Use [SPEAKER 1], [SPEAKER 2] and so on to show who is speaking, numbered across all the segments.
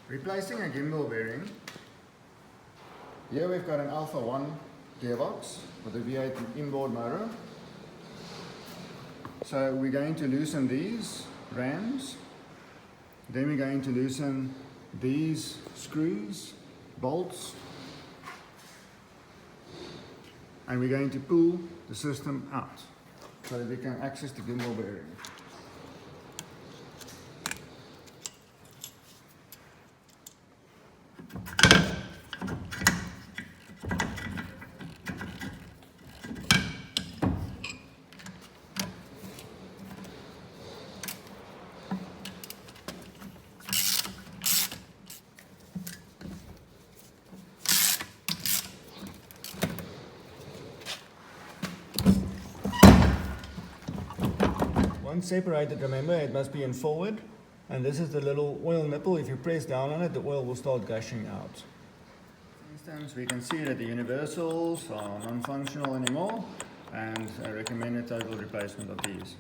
[SPEAKER 1] Replacing a gimbal bearing. Here we've got an Alpha 1 gearbox with a V8 inboard motor. So we're going to loosen these rams, then we're going to loosen these screws, bolts, and we're going to pull the system out so that we can access the gimbal bearing. Once separated, remember it must be in forward, and this is the little oil nipple. If you press down on it, the oil will start gushing out. For instance, we can see that the universals are non-functional anymore, and I recommend a total replacement of these.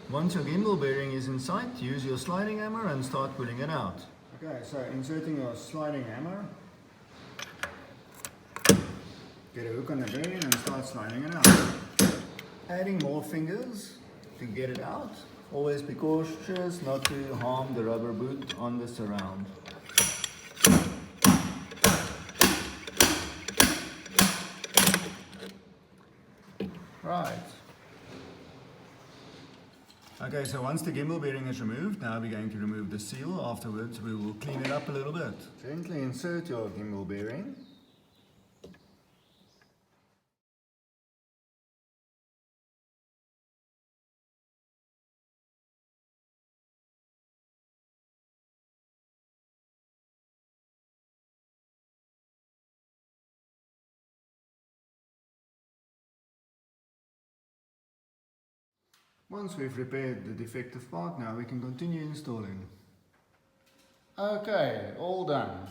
[SPEAKER 1] Once your gimbal bearing is in sight, use your sliding hammer and start pulling it out. Okay, so inserting your sliding hammer, get a hook on the bearing and start sliding it out. Adding more fingers to get it out. Always be cautious not to harm the rubber boot on the surround. Right. Okay, so once the gimbal bearing is removed, now we're going to remove the seal. Afterwards we will clean it up a little bit. Gently insert your gimbal bearing. Once we've repaired the defective part, now we can continue installing. Okay, all done.